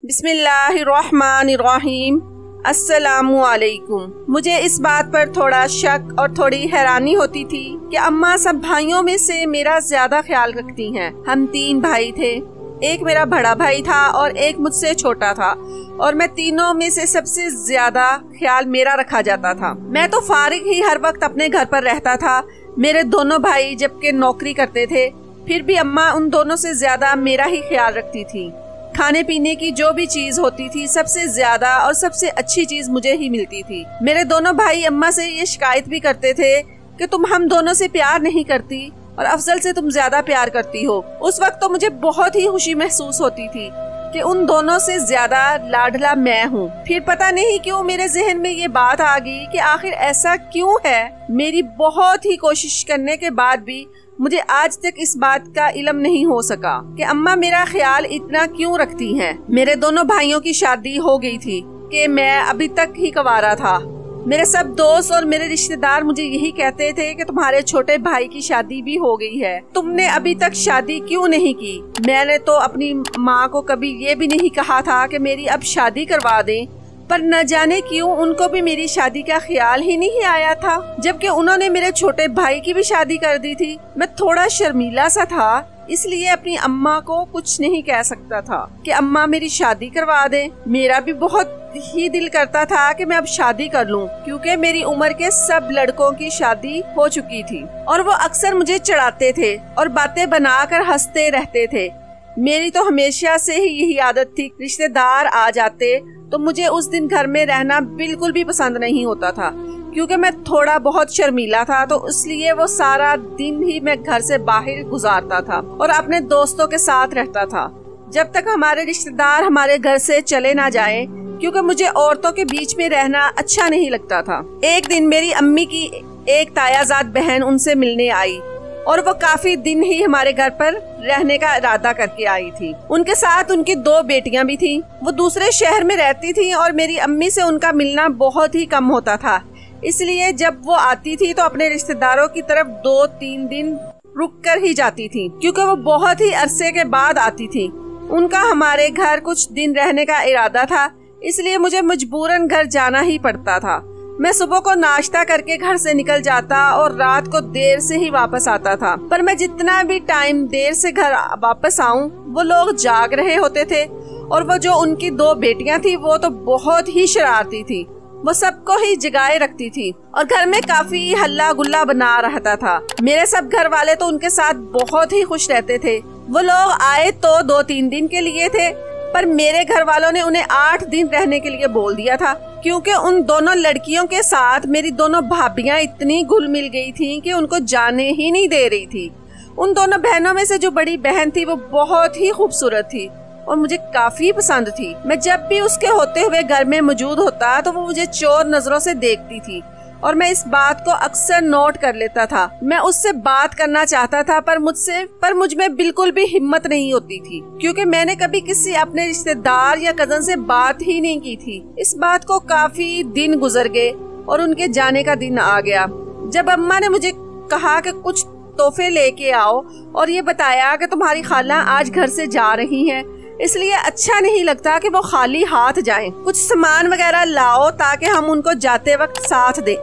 बिस्मिल्लाहिर्रहमानिर्रहीम। अस्सलामु अलैकुम। मुझे इस बात पर थोड़ा शक और थोड़ी हैरानी होती थी कि अम्मा सब भाइयों में से मेरा ज्यादा ख्याल रखती हैं। हम 3 भाई थे, एक मेरा बड़ा भाई था और एक मुझसे छोटा था, और मैं तीनों में से सबसे ज्यादा ख्याल मेरा रखा जाता था। मैं तो फारिग ही हर वक्त अपने घर पर रहता था। मेरे दोनों भाई जबकि नौकरी करते थे, फिर भी अम्मा उन दोनों से ज्यादा मेरा ही ख्याल रखती थी। खाने पीने की जो भी चीज होती थी, सबसे ज्यादा और सबसे अच्छी चीज मुझे ही मिलती थी। मेरे दोनों भाई अम्मा से ये शिकायत भी करते थे कि तुम हम दोनों से प्यार नहीं करती और अफजल से तुम ज्यादा प्यार करती हो। उस वक्त तो मुझे बहुत ही खुशी महसूस होती थी कि उन दोनों से ज्यादा लाडला मैं हूँ। फिर पता नहीं क्यों मेरे जहन में ये बात आ गई कि आखिर ऐसा क्यों है। मेरी बहुत ही कोशिश करने के बाद भी मुझे आज तक इस बात का इल्म नहीं हो सका कि अम्मा मेरा ख्याल इतना क्यों रखती हैं। मेरे दोनों भाइयों की शादी हो गई थी कि मैं अभी तक ही कंवारा था। मेरे सब दोस्त और मेरे रिश्तेदार मुझे यही कहते थे कि तुम्हारे छोटे भाई की शादी भी हो गई है, तुमने अभी तक शादी क्यों नहीं की। मैंने तो अपनी माँ को कभी ये भी नहीं कहा था कि मेरी अब शादी करवा दें, पर न जाने क्यों उनको भी मेरी शादी का ख्याल ही नहीं आया था, जबकि उन्होंने मेरे छोटे भाई की भी शादी कर दी थी। मैं थोड़ा शर्मीला सा था, इसलिए अपनी अम्मा को कुछ नहीं कह सकता था कि अम्मा मेरी शादी करवा दें। मेरा भी बहुत ही दिल करता था कि मैं अब शादी कर लूं, क्योंकि मेरी उम्र के सब लड़कों की शादी हो चुकी थी और वो अक्सर मुझे चिढ़ाते थे और बातें बनाकर हंसते रहते थे। मेरी तो हमेशा से ही यही आदत थी, रिश्तेदार आ जाते तो मुझे उस दिन घर में रहना बिल्कुल भी पसंद नहीं होता था, क्योंकि मैं थोड़ा बहुत शर्मीला था। तो इसलिए वो सारा दिन ही मैं घर से बाहर गुजारता था और अपने दोस्तों के साथ रहता था, जब तक हमारे रिश्तेदार हमारे घर से चले ना जाएं, क्योंकि मुझे औरतों के बीच में रहना अच्छा नहीं लगता था। एक दिन मेरी अम्मी की एक तायाजाद बहन उनसे मिलने आई और वो काफी दिन ही हमारे घर पर रहने का इरादा करके आई थी। उनके साथ उनकी 2 बेटियां भी थीं। वो दूसरे शहर में रहती थीं और मेरी अम्मी से उनका मिलना बहुत ही कम होता था, इसलिए जब वो आती थी तो अपने रिश्तेदारों की तरफ 2-3 दिन रुक कर ही जाती थी, क्योंकि वो बहुत ही अरसे के बाद आती थी। उनका हमारे घर कुछ दिन रहने का इरादा था, इसलिए मुझे मजबूरन घर जाना ही पड़ता था। मैं सुबह को नाश्ता करके घर से निकल जाता और रात को देर से ही वापस आता था, पर मैं जितना भी टाइम देर से घर वापस आऊं, वो लोग जाग रहे होते थे। और वो जो उनकी 2 बेटियां थी, वो तो बहुत ही शरारती थी। वो सबको ही जगाए रखती थी और घर में काफी हल्ला गुल्ला बना रहता था। मेरे सब घर वाले तो उनके साथ बहुत ही खुश रहते थे। वो लोग आए तो 2-3 दिन के लिए थे, पर मेरे घर वालों ने उन्हें 8 दिन रहने के लिए बोल दिया था, क्योंकि उन दोनों लड़कियों के साथ मेरी दोनों भाभियां इतनी घुल मिल गई थीं कि उनको जाने ही नहीं दे रही थी। उन दोनों बहनों में से जो बड़ी बहन थी, वो बहुत ही खूबसूरत थी और मुझे काफी पसंद थी। मैं जब भी उसके होते हुए घर में मौजूद होता तो वो मुझे चोर नजरों से देखती थी और मैं इस बात को अक्सर नोट कर लेता था। मैं उससे बात करना चाहता था, पर मुझ में बिल्कुल भी हिम्मत नहीं होती थी, क्योंकि मैंने कभी किसी अपने रिश्तेदार या कजन से बात ही नहीं की थी। इस बात को काफी दिन गुजर गए और उनके जाने का दिन आ गया। जब अम्मा ने मुझे कहा कि कुछ तोहफे लेके आओ और ये बताया कि तुम्हारी खाला आज घर से जा रही हैं, इसलिए अच्छा नहीं लगता कि वो खाली हाथ जाएं। कुछ सामान वगैरह लाओ ताकि हम उनको जाते वक्त साथ दें।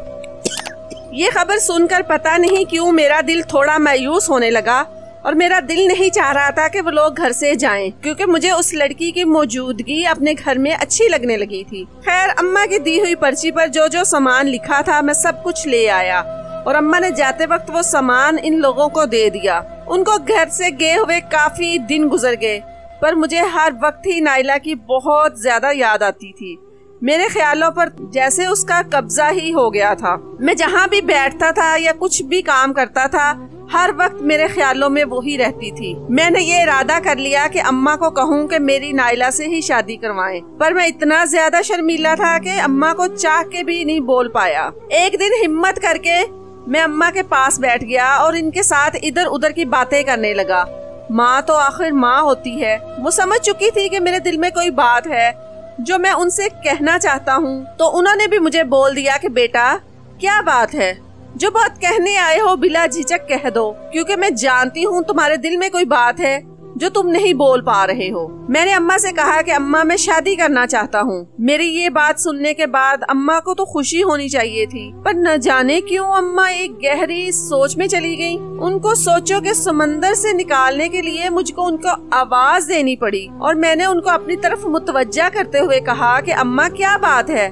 ये खबर सुनकर पता नहीं क्यों मेरा दिल थोड़ा मायूस होने लगा और मेरा दिल नहीं चाह रहा था कि वो लोग घर से जाएं, क्योंकि मुझे उस लड़की की मौजूदगी अपने घर में अच्छी लगने लगी थी। खैर, अम्मा की दी हुई पर्ची पर जो जो सामान लिखा था, मैं सब कुछ ले आया और अम्मा ने जाते वक्त वो सामान इन लोगों को दे दिया। उनको घर से गए हुए काफी दिन गुजर गए, पर मुझे हर वक्त ही नाइला की बहुत ज्यादा याद आती थी। मेरे ख्यालों पर जैसे उसका कब्जा ही हो गया था। मैं जहाँ भी बैठता था या कुछ भी काम करता था, हर वक्त मेरे ख्यालों में वो ही रहती थी। मैंने ये इरादा कर लिया कि अम्मा को कहूँ कि मेरी नाइला से ही शादी करवाएं, पर मैं इतना ज्यादा शर्मीला था कि अम्मा को चाह के भी नहीं बोल पाया। एक दिन हिम्मत करके मैं अम्मा के पास बैठ गया और इनके साथ इधर उधर की बातें करने लगा। माँ तो आखिर माँ होती है। वो समझ चुकी थी कि मेरे दिल में कोई बात है जो मैं उनसे कहना चाहता हूँ, तो उन्होंने भी मुझे बोल दिया कि बेटा, क्या बात है, जो बात कहने आए हो बिला झिझक कह दो, क्योंकि मैं जानती हूँ तुम्हारे दिल में कोई बात है जो तुम नहीं बोल पा रहे हो। मैंने अम्मा से कहा कि अम्मा मैं शादी करना चाहता हूँ। मेरी ये बात सुनने के बाद अम्मा को तो खुशी होनी चाहिए थी, पर न जाने क्यों अम्मा एक गहरी सोच में चली गई। उनको सोचों के समंदर से निकालने के लिए मुझको उनको आवाज देनी पड़ी और मैंने उनको अपनी तरफ मुतवज्जा करते हुए कहा कि अम्मा क्या बात है,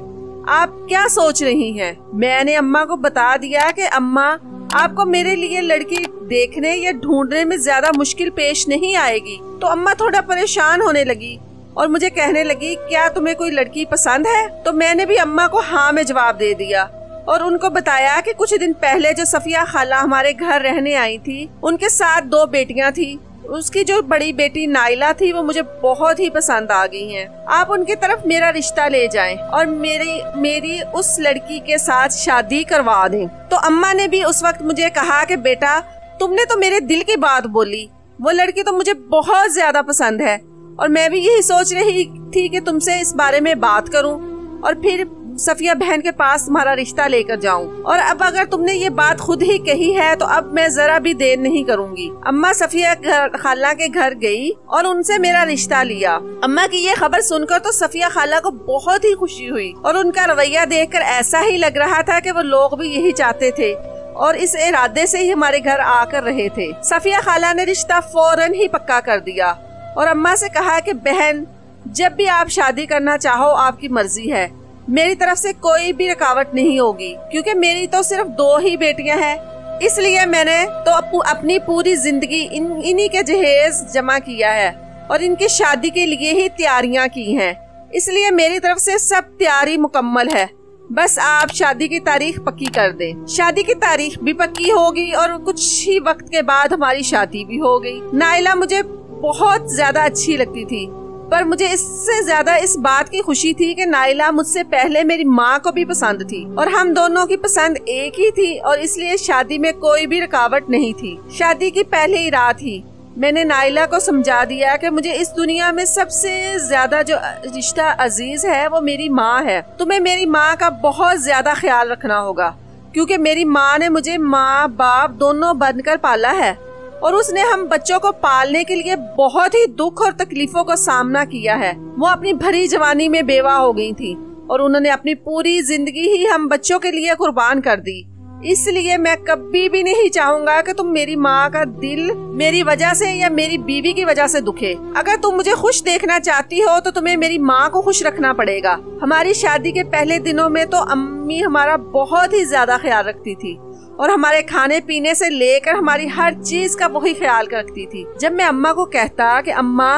आप क्या सोच रही हैं? मैंने अम्मा को बता दिया कि अम्मा आपको मेरे लिए लड़की देखने या ढूंढने में ज्यादा मुश्किल पेश नहीं आएगी। तो अम्मा थोड़ा परेशान होने लगी और मुझे कहने लगी, क्या तुम्हें कोई लड़की पसंद है? तो मैंने भी अम्मा को हाँ में जवाब दे दिया और उनको बताया कि कुछ दिन पहले जो सफिया खाला हमारे घर रहने आई थी, उनके साथ 2 बेटियां थी। उसकी जो बड़ी बेटी नाइला थी वो मुझे बहुत ही पसंद आ गई हैं। आप उनकी तरफ मेरा रिश्ता ले जाएं और मेरी उस लड़की के साथ शादी करवा दें। तो अम्मा ने भी उस वक्त मुझे कहा कि बेटा तुमने तो मेरे दिल की बात बोली, वो लड़की तो मुझे बहुत ज्यादा पसंद है और मैं भी यही सोच रही थी कि तुमसे इस बारे में बात करूं और फिर सफिया बहन के पास तुम्हारा रिश्ता लेकर जाऊं। और अब अगर तुमने ये बात खुद ही कही है तो अब मैं जरा भी देर नहीं करूंगी। अम्मा सफिया खाला के घर गई और उनसे मेरा रिश्ता लिया। अम्मा की ये खबर सुनकर तो सफिया खाला को बहुत ही खुशी हुई और उनका रवैया देखकर ऐसा ही लग रहा था कि वो लोग भी यही चाहते थे और इस इरादे से ही हमारे घर आकर रहे थे। सफिया खाला ने रिश्ता फौरन ही पक्का कर दिया और अम्मा से कहा कि बहन जब भी आप शादी करना चाहो आपकी मर्जी है, मेरी तरफ से कोई भी रुकावट नहीं होगी, क्योंकि मेरी तो सिर्फ 2 ही बेटियां हैं। इसलिए मैंने तो अपनी पूरी जिंदगी इन्हीं के जहेज जमा किया है और इनकी शादी के लिए ही तैयारियां की हैं। इसलिए मेरी तरफ से सब तैयारी मुकम्मल है, बस आप शादी की तारीख पक्की कर दें। शादी की तारीख भी पक्की होगी और कुछ ही वक्त के बाद हमारी शादी भी हो गई। नाइला मुझे बहुत ज्यादा अच्छी लगती थी, पर मुझे इससे ज्यादा इस बात की खुशी थी कि नाइला मुझसे पहले मेरी माँ को भी पसंद थी और हम दोनों की पसंद एक ही थी और इसलिए शादी में कोई भी रुकावट नहीं थी। शादी की पहले ही रात ही मैंने नाइला को समझा दिया कि मुझे इस दुनिया में सबसे ज्यादा जो रिश्ता अजीज है वो मेरी माँ है। तुम्हें मेरी माँ का बहुत ज्यादा ख्याल रखना होगा, क्योंकि मेरी माँ ने मुझे माँ बाप दोनों बनकर पाला है और उसने हम बच्चों को पालने के लिए बहुत ही दुख और तकलीफों का सामना किया है। वो अपनी भरी जवानी में बेवा हो गई थी और उन्होंने अपनी पूरी जिंदगी ही हम बच्चों के लिए कुर्बान कर दी। इसलिए मैं कभी भी नहीं चाहूंगा कि तुम मेरी माँ का दिल मेरी वजह से या मेरी बीवी की वजह से दुखे। अगर तुम मुझे खुश देखना चाहती हो तो तुम्हें मेरी माँ को खुश रखना पड़ेगा। हमारी शादी के पहले दिनों में तो अम्मी हमारा बहुत ही ज्यादा ख्याल रखती थी और हमारे खाने पीने से लेकर हमारी हर चीज का वही ख्याल रखती थी। जब मैं अम्मा को कहता कि अम्मा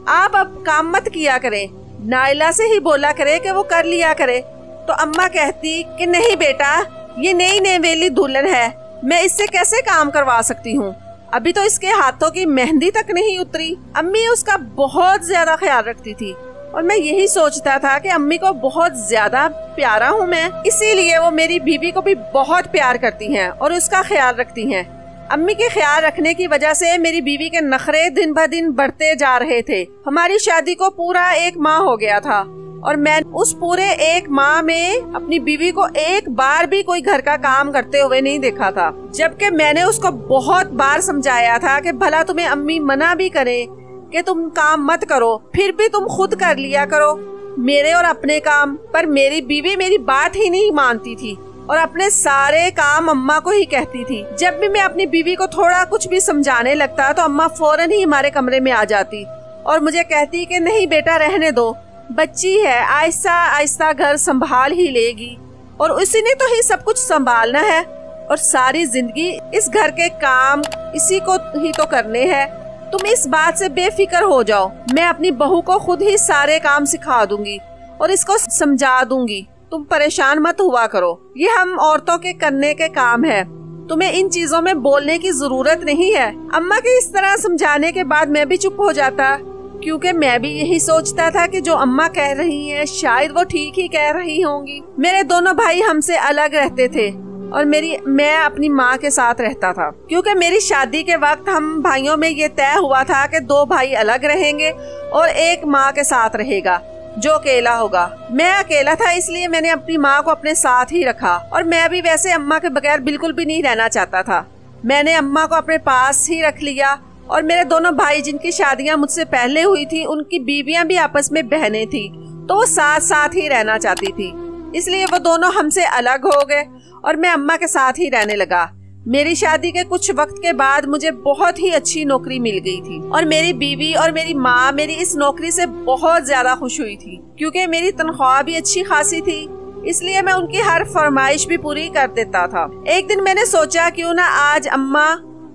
आप अब काम मत किया करें, नाइला से ही बोला करे कि वो कर लिया करे, तो अम्मा कहती कि नहीं बेटा, ये नई नवेली दुल्हन है, मैं इससे कैसे काम करवा सकती हूँ, अभी तो इसके हाथों की मेहंदी तक नहीं उतरी। अम्मी उसका बहुत ज्यादा ख्याल रखती थी और मैं यही सोचता था कि अम्मी को बहुत ज्यादा प्यारा हूँ मैं, इसीलिए वो मेरी बीवी को भी बहुत प्यार करती हैं और उसका ख्याल रखती हैं। अम्मी के ख्याल रखने की वजह से मेरी बीवी के नखरे दिन ब दिन बढ़ते जा रहे थे। हमारी शादी को पूरा 1 माह हो गया था और मैं उस पूरे 1 माह में अपनी बीवी को एक बार भी कोई घर का काम करते हुए नहीं देखा था, जबकि मैंने उसको बहुत बार समझाया था कि भला तुम्हें अम्मी मना भी करे कि तुम काम मत करो, फिर भी तुम खुद कर लिया करो मेरे और अपने काम। पर मेरी बीवी मेरी बात ही नहीं मानती थी और अपने सारे काम अम्मा को ही कहती थी। जब भी मैं अपनी बीवी को थोड़ा कुछ भी समझाने लगता तो अम्मा फौरन ही हमारे कमरे में आ जाती और मुझे कहती कि नहीं बेटा रहने दो, बच्ची है, आहिस्ता आहिस्ता घर संभाल ही लेगी और उसी ने तो ही सब कुछ संभालना है और सारी जिंदगी इस घर के काम इसी को ही तो करने हैं। तुम इस बात से बेफिक्र हो जाओ, मैं अपनी बहू को खुद ही सारे काम सिखा दूंगी और इसको समझा दूंगी, तुम परेशान मत हुआ करो, ये हम औरतों के करने के काम है, तुम्हें इन चीजों में बोलने की जरूरत नहीं है। अम्मा के इस तरह समझाने के बाद मैं भी चुप हो जाता, क्योंकि मैं भी यही सोचता था कि जो अम्मा कह रही हैं शायद वो ठीक ही कह रही होंगी। मेरे दोनों भाई हमसे अलग रहते थे और मैं अपनी माँ के साथ रहता था, क्योंकि मेरी शादी के वक्त हम भाइयों में ये तय हुआ था कि 2 भाई अलग रहेंगे और एक माँ के साथ रहेगा जो अकेला होगा। मैं अकेला था, इसलिए मैंने अपनी माँ को अपने साथ ही रखा और मैं भी वैसे अम्मा के बगैर बिल्कुल भी नहीं रहना चाहता था। मैंने अम्मा को अपने पास ही रख लिया और मेरे दोनों भाई जिनकी शादियां मुझसे पहले हुई थी, उनकी बीवियां भी आपस में बहनें थी, तो वो साथ साथ ही रहना चाहती थी। इसलिए वो दोनों हमसे अलग हो गए और मैं अम्मा के साथ ही रहने लगा। मेरी शादी के कुछ वक्त के बाद मुझे बहुत ही अच्छी नौकरी मिल गई थी और मेरी बीवी और मेरी माँ मेरी इस नौकरी से बहुत ज्यादा खुश हुई थी, क्योंकि मेरी तनख्वाह भी अच्छी खासी थी। इसलिए मैं उनकी हर फरमाइश भी पूरी कर देता था। एक दिन मैंने सोचा क्यों ना आज अम्मा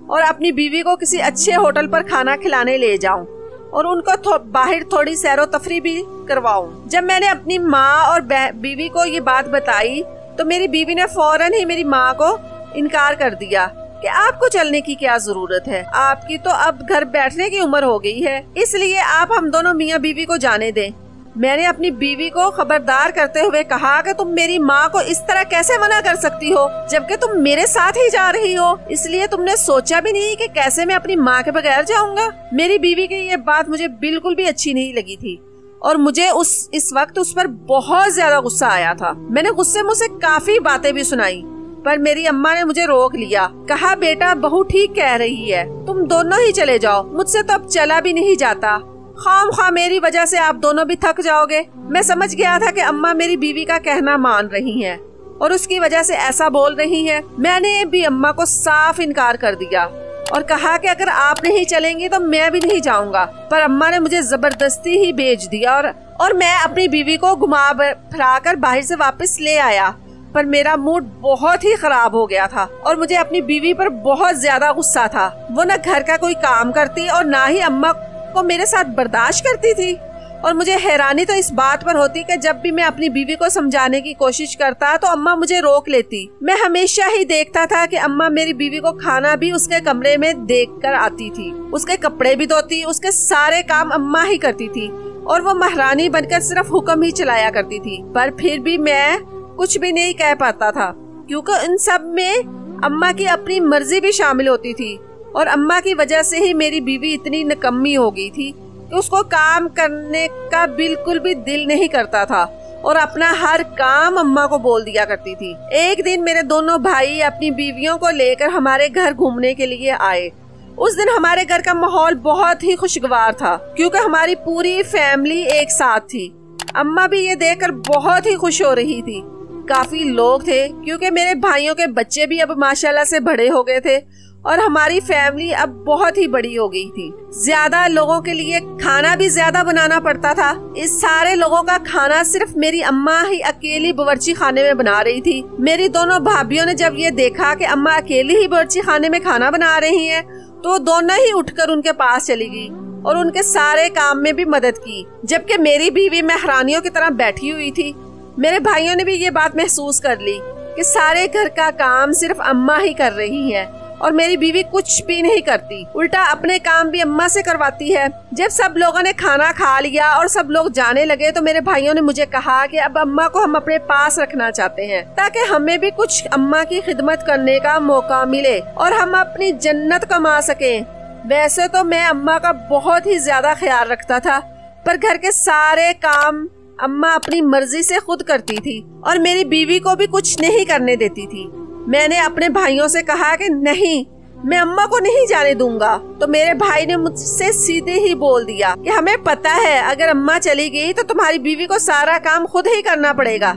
और अपनी बीवी को किसी अच्छे होटल पर खाना खिलाने ले जाऊं और उनको बाहर थोड़ी सैरो तफरी भी करवाऊं। जब मैंने अपनी माँ और बीवी को ये बात बताई तो मेरी बीवी ने फौरन ही मेरी माँ को इनकार कर दिया कि आपको चलने की क्या जरूरत है, आपकी तो अब घर बैठने की उम्र हो गई है, इसलिए आप हम दोनों मियाँ बीवी को जाने दें। मैंने अपनी बीवी को खबरदार करते हुए कहा कि तुम मेरी माँ को इस तरह कैसे मना कर सकती हो, जबकि तुम मेरे साथ ही जा रही हो, इसलिए तुमने सोचा भी नहीं कि कैसे मैं अपनी माँ के बगैर जाऊंगा। मेरी बीवी की ये बात मुझे बिल्कुल भी अच्छी नहीं लगी थी और मुझे इस वक्त उस पर बहुत ज्यादा गुस्सा आया था। मैंने गुस्से मुझसे काफी बातें भी सुनाई, पर मेरी अम्मा ने मुझे रोक लिया। कहा, बेटा बहू ठीक कह रही है, तुम दोनों ही चले जाओ, मुझसे तो अब चला भी नहीं जाता, खामखा मेरी वजह से आप दोनों भी थक जाओगे। मैं समझ गया था कि अम्मा मेरी बीवी का कहना मान रही हैं और उसकी वजह से ऐसा बोल रही हैं। मैंने भी अम्मा को साफ इनकार कर दिया और कहा कि अगर आप नहीं चलेंगी तो मैं भी नहीं जाऊंगा, पर अम्मा ने मुझे जबरदस्ती ही भेज दिया और मैं अपनी बीवी को घुमा फिरा कर बाहर से वापस ले आया। पर मेरा मूड बहुत ही खराब हो गया था और मुझे अपनी बीवी पर बहुत ज्यादा गुस्सा था। वो न घर का कोई काम करती और ना ही अम्मा को मेरे साथ बर्दाश्त करती थी। और मुझे हैरानी तो इस बात पर होती कि जब भी मैं अपनी बीवी को समझाने की कोशिश करता तो अम्मा मुझे रोक लेती। मैं हमेशा ही देखता था कि अम्मा मेरी बीवी को खाना भी उसके कमरे में देख कर आती थी, उसके कपड़े भी धोती, उसके सारे काम अम्मा ही करती थी और वो महारानी बनकर सिर्फ हुक्म ही चलाया करती थी। पर फिर भी मैं कुछ भी नहीं कह पाता था, क्योंकि इन सब में अम्मा की अपनी मर्जी भी शामिल होती थी और अम्मा की वजह से ही मेरी बीवी इतनी निकम्मी हो गई थी कि उसको काम करने का बिल्कुल भी दिल नहीं करता था और अपना हर काम अम्मा को बोल दिया करती थी। एक दिन मेरे दोनों भाई अपनी बीवियों को लेकर हमारे घर घूमने के लिए आए। उस दिन हमारे घर का माहौल बहुत ही खुशगवार था, क्योंकि हमारी पूरी फैमिली एक साथ थी। अम्मा भी ये देखकर बहुत ही खुश हो रही थी। काफी लोग थे, क्योंकि मेरे भाइयों के बच्चे भी अब माशाल्लाह से बड़े हो गए थे और हमारी फैमिली अब बहुत ही बड़ी हो गई थी। ज्यादा लोगों के लिए खाना भी ज्यादा बनाना पड़ता था। इस सारे लोगों का खाना सिर्फ मेरी अम्मा ही अकेली बावर्ची खाने में बना रही थी। मेरी दोनों भाभियों ने जब ये देखा कि अम्मा अकेली ही बावर्ची खाने में खाना बना रही हैं, तो दोनों ही उठकर उनके पास चली गई और उनके सारे काम में भी मदद की, जबकि मेरी बीवी महारानियों की तरह बैठी हुई थी। मेरे भाइयों ने भी ये बात महसूस कर ली कि सारे घर का काम सिर्फ अम्मा ही कर रही है और मेरी बीवी कुछ भी नहीं करती, उल्टा अपने काम भी अम्मा से करवाती है। जब सब लोगों ने खाना खा लिया और सब लोग जाने लगे तो मेरे भाइयों ने मुझे कहा कि अब अम्मा को हम अपने पास रखना चाहते हैं, ताकि हमें भी कुछ अम्मा की खिदमत करने का मौका मिले और हम अपनी जन्नत कमा सकें। वैसे तो मैं अम्मा का बहुत ही ज्यादा ख्याल रखता था, पर घर के सारे काम अम्मा अपनी मर्जी से खुद करती थी और मेरी बीवी को भी कुछ नहीं करने देती थी। मैंने अपने भाइयों से कहा कि नहीं, मैं अम्मा को नहीं जाने दूंगा, तो मेरे भाई ने मुझसे सीधे ही बोल दिया कि हमें पता है अगर अम्मा चली गई तो तुम्हारी बीवी को सारा काम खुद ही करना पड़ेगा,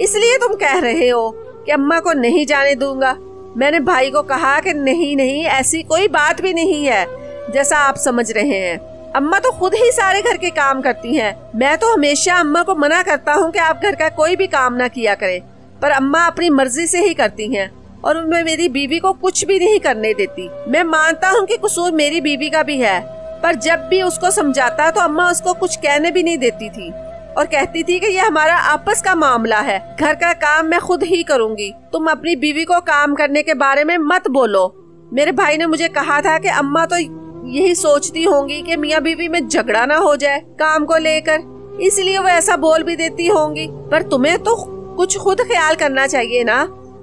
इसलिए तुम कह रहे हो कि अम्मा को नहीं जाने दूंगा। मैंने भाई को कहा कि नहीं नहीं, ऐसी कोई बात भी नहीं है जैसा आप समझ रहे हैं। अम्मा तो खुद ही सारे घर के काम करती हैं। मैं तो हमेशा अम्मा को मना करता हूँ कि आप घर का कोई भी काम ना किया करें, पर अम्मा अपनी मर्जी से ही करती हैं और उनमें मेरी बीवी को कुछ भी नहीं करने देती। मैं मानता हूँ कि कसूर मेरी बीवी का भी है, पर जब भी उसको समझाता तो अम्मा उसको कुछ कहने भी नहीं देती थी और कहती थी कि ये हमारा आपस का मामला है, घर का काम मैं खुद ही करूँगी, तुम अपनी बीवी को काम करने के बारे में मत बोलो। मेरे भाई ने मुझे कहा था कि अम्मा तो यही सोचती होंगी कि मियाँ बीवी में झगड़ा ना हो जाए काम को लेकर, इसलिए वो ऐसा बोल भी देती होंगी, पर तुम्हें तो कुछ खुद ख्याल करना चाहिए ना।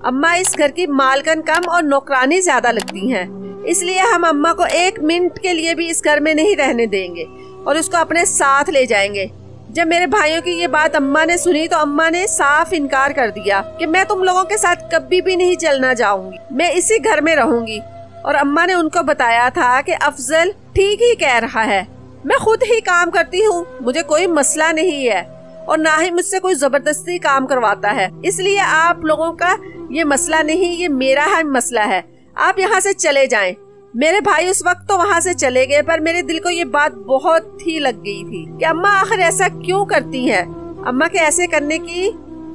अम्मा इस घर की मालकन कम और नौकरानी ज्यादा लगती हैं, इसलिए हम अम्मा को एक मिनट के लिए भी इस घर में नहीं रहने देंगे और उसको अपने साथ ले जाएंगे। जब मेरे भाइयों की ये बात अम्मा ने सुनी तो अम्मा ने साफ इनकार कर दिया कि मैं तुम लोगों के साथ कभी भी नहीं चलना चाहूंगी, मैं इसी घर में रहूंगी। और अम्मा ने उनको बताया था कि अफजल ठीक ही कह रहा है, मैं खुद ही काम करती हूँ, मुझे कोई मसला नहीं है और ना ही मुझसे कोई जबरदस्ती काम करवाता है, इसलिए आप लोगों का ये मसला नहीं, ये मेरा ही मसला है, आप यहाँ से चले जाएं। मेरे भाई उस वक्त तो वहाँ से चले गए, पर मेरे दिल को ये बात बहुत ही लग गई थी कि अम्मा आखिर ऐसा क्यों करती हैं। अम्मा के ऐसे करने की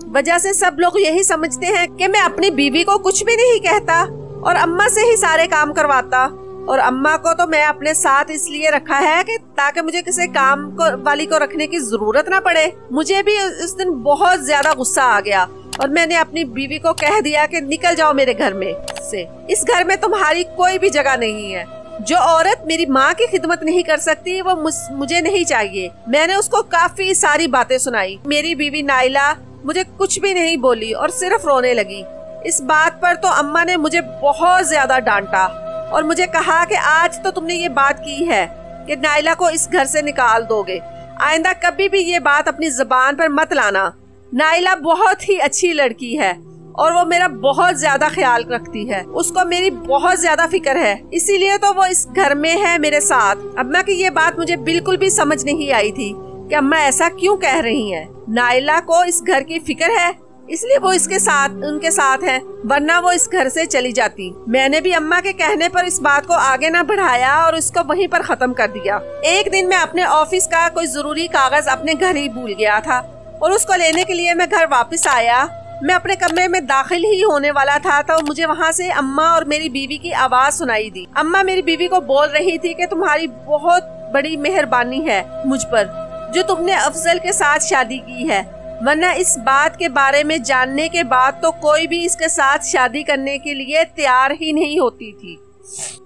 वजह से सब लोग यही समझते हैं कि मैं अपनी बीवी को कुछ भी नहीं कहता और अम्मा से ही सारे काम करवाता, और अम्मा को तो मैं अपने साथ इसलिए रखा है कि ताकि मुझे किसी काम वाली को रखने की जरूरत ना पड़े। मुझे भी उस दिन बहुत ज्यादा गुस्सा आ गया और मैंने अपनी बीवी को कह दिया कि निकल जाओ मेरे घर में से, इस घर में तुम्हारी कोई भी जगह नहीं है। जो औरत मेरी माँ की खिदमत नहीं कर सकती वो मुझे नहीं चाहिए। मैंने उसको काफी सारी बातें सुनाई। मेरी बीवी नाइला मुझे कुछ भी नहीं बोली और सिर्फ रोने लगी। इस बात पर तो अम्मा ने मुझे बहुत ज्यादा डांटा और मुझे कहा कि आज तो तुमने ये बात की है कि नाइला को इस घर से निकाल दोगे, आइंदा कभी भी ये बात अपनी जुबान पर मत लाना। नाइला बहुत ही अच्छी लड़की है और वो मेरा बहुत ज्यादा ख्याल रखती है, उसको मेरी बहुत ज्यादा फिक्र है, इसीलिए तो वो इस घर में है मेरे साथ। अम्मा की ये बात मुझे बिल्कुल भी समझ नहीं आई थी कि अम्मा ऐसा क्यों कह रही हैं। नाइला को इस घर की फिक्र है इसलिए वो उनके साथ है, वरना वो इस घर से चली जाती। मैंने भी अम्मा के कहने पर इस बात को आगे ना बढ़ाया और उसको वहीं पर खत्म कर दिया। एक दिन मैं अपने ऑफिस का कोई जरूरी कागज अपने घर ही भूल गया था और उसको लेने के लिए मैं घर वापस आया। मैं अपने कमरे में दाखिल ही होने वाला था तो मुझे वहाँ से अम्मा और मेरी बीवी की आवाज सुनाई दी। अम्मा मेरी बीवी को बोल रही थी कि तुम्हारी बहुत बड़ी मेहरबानी है मुझ पर जो तुमने अफजल के साथ शादी की है, वरना इस बात के बारे में जानने के बाद तो कोई भी इसके साथ शादी करने के लिए तैयार ही नहीं होती थी।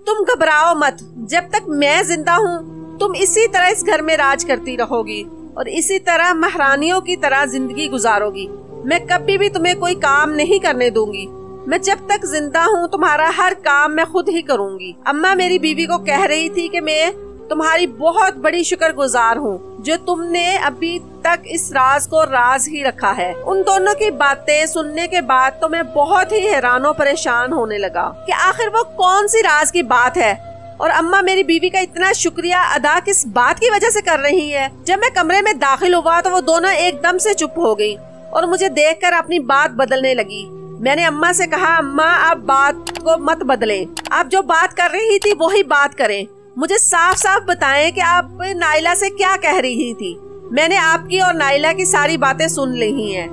तुम घबराओ मत, जब तक मैं जिंदा हूँ तुम इसी तरह इस घर में राज करती रहोगी और इसी तरह महारानियों की तरह जिंदगी गुजारोगी। मैं कभी भी तुम्हें कोई काम नहीं करने दूंगी। मैं जब तक जिंदा हूँ तुम्हारा हर काम मैं खुद ही करूँगी। अम्मा मेरी बीवी को कह रही थी कि मैं तुम्हारी बहुत बड़ी शुक्रगुजार हूँ जो तुमने अभी तक इस राज को राज ही रखा है। उन दोनों की बातें सुनने के बाद तो मैं बहुत ही हैरान और परेशान होने लगा कि आखिर वो कौन सी राज की बात है और अम्मा मेरी बीवी का इतना शुक्रिया अदा किस बात की वजह से कर रही है। जब मैं कमरे में दाखिल हुआ तो वो दोनों एकदम से चुप हो गई और मुझे देखकर अपनी बात बदलने लगी। मैंने अम्मा से कहा, अम्मा आप बात को मत बदलें, आप जो बात कर रही थी वही बात करें। मुझे साफ साफ बताएं कि आप नाइला से क्या कह रही थी। मैंने आपकी और नाइला की सारी बातें सुन ली हैं,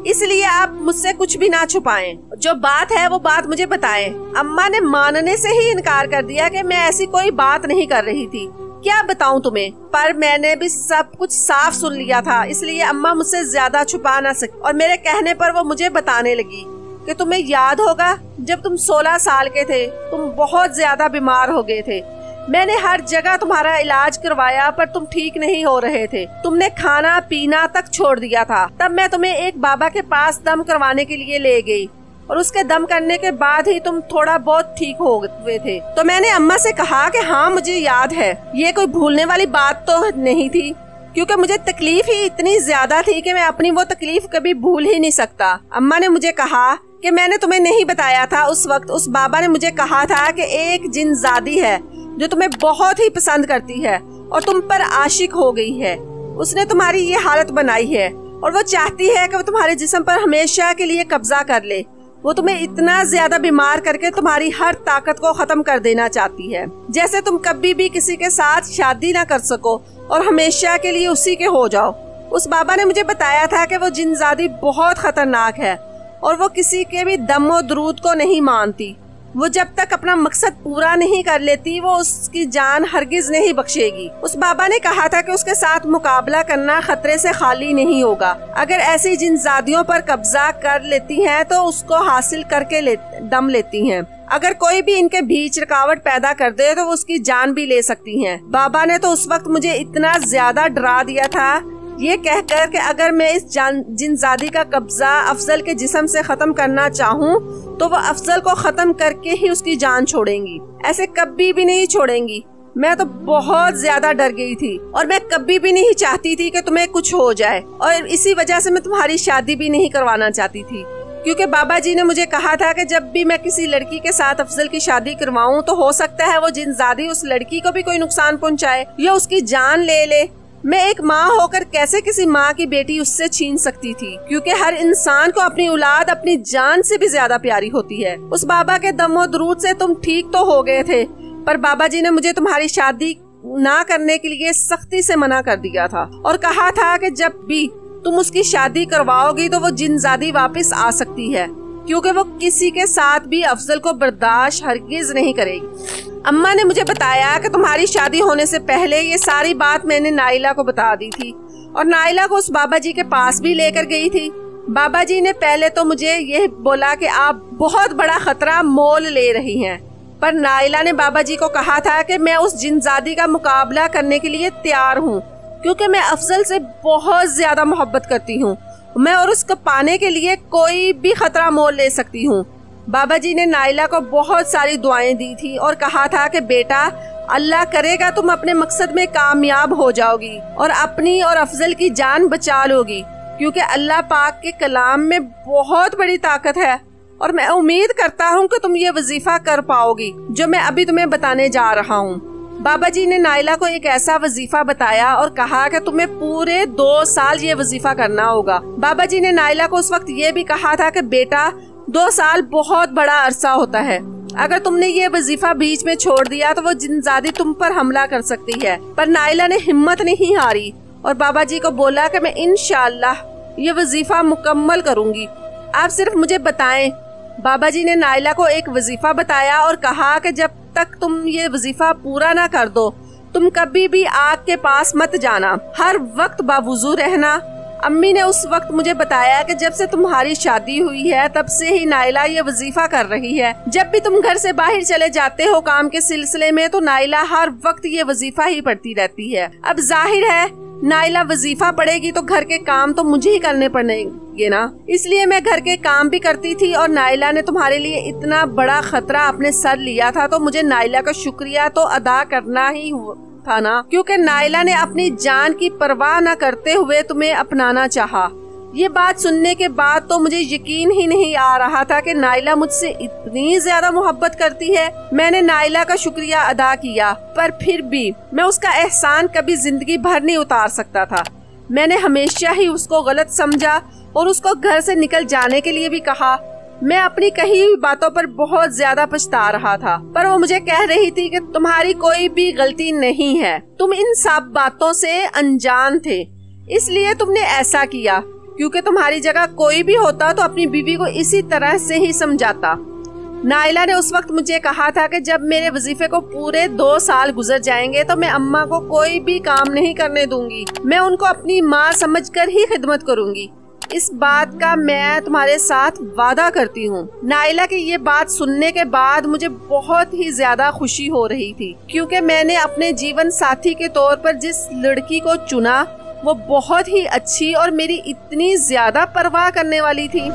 इसलिए आप मुझसे कुछ भी ना छुपाएं। जो बात है वो बात मुझे बताएं। अम्मा ने मानने से ही इनकार कर दिया कि मैं ऐसी कोई बात नहीं कर रही थी। क्या बताऊं तुम्हें, पर मैंने भी सब कुछ साफ सुन लिया था, इसलिए अम्मा मुझसे ज्यादा छुपा ना सकी और मेरे कहने पर वो मुझे बताने लगी कि तुम्हें याद होगा जब तुम 16 साल के थे तुम बहुत ज्यादा बीमार हो गए थे। मैंने हर जगह तुम्हारा इलाज करवाया पर तुम ठीक नहीं हो रहे थे। तुमने खाना पीना तक छोड़ दिया था। तब मैं तुम्हें एक बाबा के पास दम करवाने के लिए ले गई और उसके दम करने के बाद ही तुम थोड़ा बहुत ठीक हो गए थे। तो मैंने अम्मा से कहा कि हाँ मुझे याद है, ये कोई भूलने वाली बात तो नहीं थी, क्योंकि मुझे तकलीफ ही इतनी ज्यादा थी कि मैं अपनी वो तकलीफ कभी भूल ही नहीं सकता। अम्मा ने मुझे कहा कि मैंने तुम्हें नहीं बताया था, उस वक्त उस बाबा ने मुझे कहा था कि एक जिनजादी है जो तुम्हें बहुत ही पसंद करती है और तुम पर आशिक हो गई है। उसने तुम्हारी ये हालत बनाई है और वो चाहती है कि वो तुम्हारे जिस्म पर हमेशा के लिए कब्जा कर ले। वो तुम्हें इतना ज्यादा बीमार करके तुम्हारी हर ताकत को खत्म कर देना चाहती है, जैसे तुम कभी भी किसी के साथ शादी ना कर सको और हमेशा के लिए उसी के हो जाओ। उस बाबा ने मुझे बताया था कि वो जिनजादी बहुत खतरनाक है और वो किसी के भी दम और दरूद को नहीं मानती। वो जब तक अपना मकसद पूरा नहीं कर लेती वो उसकी जान हरगिज नहीं बख्शेगी। उस बाबा ने कहा था कि उसके साथ मुकाबला करना खतरे से खाली नहीं होगा। अगर ऐसी जिनजादियों पर कब्जा कर लेती हैं तो उसको हासिल करके दम लेती हैं। अगर कोई भी इनके बीच रुकावट पैदा कर दे तो वो उसकी जान भी ले सकती हैं। बाबा ने तो उस वक्त मुझे इतना ज्यादा डरा दिया था ये कहकर कि अगर मैं इस जिनजादी का कब्जा अफजल के जिस्म से खत्म करना चाहूँ तो वो अफजल को खत्म करके ही उसकी जान छोड़ेंगी, ऐसे कभी भी नहीं छोड़ेंगी। मैं तो बहुत ज्यादा डर गई थी और मैं कभी भी नहीं चाहती थी कि तुम्हें कुछ हो जाए और इसी वजह से मैं तुम्हारी शादी भी नहीं करवाना चाहती थी। کیونکہ بابا جی نے مجھے کہا تھا کہ جب بھی میں کسی لڑکی کے ساتھ افضل کی شادی کرواؤں تو ہو سکتا ہے وہ جن زادی اس لڑکی کو بھی کوئی نقصان پہنچائے یا اس کی جان لے لے۔ میں ایک ماں ہو کر کیسے کسی ماں کی بیٹی اس سے چھین سکتی تھی، کیونکہ ہر انسان کو اپنی اولاد اپنی جان سے بھی زیادہ پیاری ہوتی ہے۔ اس بابا کے دم و درود سے تم ٹھیک تو ہو گئے تھے، پر بابا جی نے مجھے تمہاری شادی نہ کرنے کے لیے سختی سے منع کر دیا تھا اور کہا تھا کہ جب بھی تم اس کی شادی کرواؤ گی تو وہ جن زادی واپس آ سکتی ہے، کیونکہ وہ کسی کے ساتھ بھی افضل کو برداشت ہرگز نہیں کرے گی۔ اماں نے مجھے بتایا کہ تمہاری شادی ہونے سے پہلے یہ ساری بات میں نے نائلہ کو بتا دی تھی اور نائلہ کو اس بابا جی کے پاس بھی لے کر گئی تھی۔ بابا جی نے پہلے تو مجھے یہ بولا کہ آپ بہت بڑا خطرہ مول لے رہی ہیں، پر نائلہ نے بابا جی کو کہا تھا کہ میں اس جن زادی کا مقابلہ کرنے کے لیے تیار ہوں، کیونکہ میں افضل سے بہت زیادہ محبت کرتی ہوں، میں اور اس کو پانے کے لیے کوئی بھی خطرہ مول لے سکتی ہوں۔ بابا جی نے نائلہ کو بہت ساری دعائیں دی تھی اور کہا تھا کہ بیٹا اللہ کرے گا تم اپنے مقصد میں کامیاب ہو جاؤ گی اور اپنی اور افضل کی جان بچا لو گی، کیونکہ اللہ پاک کے کلام میں بہت بڑی طاقت ہے اور میں امید کرتا ہوں کہ تم یہ وظیفہ کر پاؤ گی جو میں ابھی تمہیں بتانے جا رہا ہوں۔ بابا جی نے نائلہ کو ایک ایسا وظیفہ بتایا اور کہا کہ تمہیں پورے 2 سال یہ وظیفہ کرنا ہوگا۔ بابا جی نے نائلہ کو اس وقت یہ بھی کہا تھا کہ بیٹا 2 سال بہت بڑا عرصہ ہوتا ہے، اگر تم نے یہ وظیفہ بیچ میں چھوڑ دیا تو وہ جن زادی تم پر حملہ کر سکتی ہے۔ پر نائلہ نے ہمت نہیں ہاری اور بابا جی کو بولا کہ میں انشاءاللہ یہ وظیفہ مکمل کروں گی، آپ صرف مجھے بتائیں۔ بابا جی نے نائلہ کو ایک وظیفہ بتایا اور کہا کہ جب تک تم یہ وظیفہ پورا نہ کر دو تم کبھی بھی آگ کے پاس مت جانا، ہر وقت باوضو رہنا۔ امی نے اس وقت مجھے بتایا کہ جب سے تمہاری شادی ہوئی ہے تب سے ہی نائلہ یہ وظیفہ کر رہی ہے، جب بھی تم گھر سے باہر چلے جاتے ہو کام کے سلسلے میں تو نائلہ ہر وقت یہ وظیفہ ہی پڑھتی رہتی ہے۔ اب ظاہر ہے نائلہ وظیفہ پڑھے گی تو گھر کے کام تو مجھے ہی کرنے پڑیں گے نا، اس لیے میں گھر کے کام بھی کرتی تھی اور نائلہ نے تمہارے لیے اتنا بڑا خطرہ اپنے سر لیا تھا تو مجھے نائلہ کا شکریہ تو ادا کرنا ہی تھا نا، کیونکہ نائلہ نے اپنی جان کی پرواہ نہ کرتے ہوئے تمہیں اپنانا چاہا۔ یہ بات سننے کے بعد تو مجھے یقین ہی نہیں آ رہا تھا کہ نائلہ مجھ سے اتنی زیادہ محبت کرتی ہے۔ میں نے نائلہ کا شکریہ ادا کیا، پر پھر بھی میں اس کا احسان کبھی زندگی بھر نہیں اتار سکتا تھا۔ میں نے ہمیشہ ہی اس کو غلط سمجھا اور اس کو گھر سے نکل جانے کے لیے بھی کہا۔ میں اپنی کہی ہوئی باتوں پر بہت زیادہ پچھتا رہا تھا، پر وہ مجھے کہہ رہی تھی کہ تمہاری کوئی بھی غلطی نہیں ہے، تم ان سب باتوں سے انجان تھے، اس لیے تم نے ایسا کیا، کیونکہ تمہاری جگہ کوئی بھی ہوتا تو اپنی بیوی کو اسی طرح سے ہی سمجھاتا۔ نائلہ نے اس وقت مجھے کہا تھا کہ جب میرے وظیفے کو پورے 2 سال گزر جائیں گے تو میں اماں کو کوئی بھی کام نہیں کرنے دوں گی، میں ان کو اپنی ماں سمجھ کر ہی خدمت کروں گی، اس بات کا میں تمہارے ساتھ وعدہ کرتی ہوں۔ نائلہ کی یہ بات سننے کے بعد مجھے بہت ہی زیادہ خوشی ہو رہی تھی، کیونکہ میں نے اپنے جیون ساتھی کے طور پر جس لڑکی کو چنا وہ بہت ہی اچھی اور میری اتنی زیادہ پرواہ کرنے والی تھی۔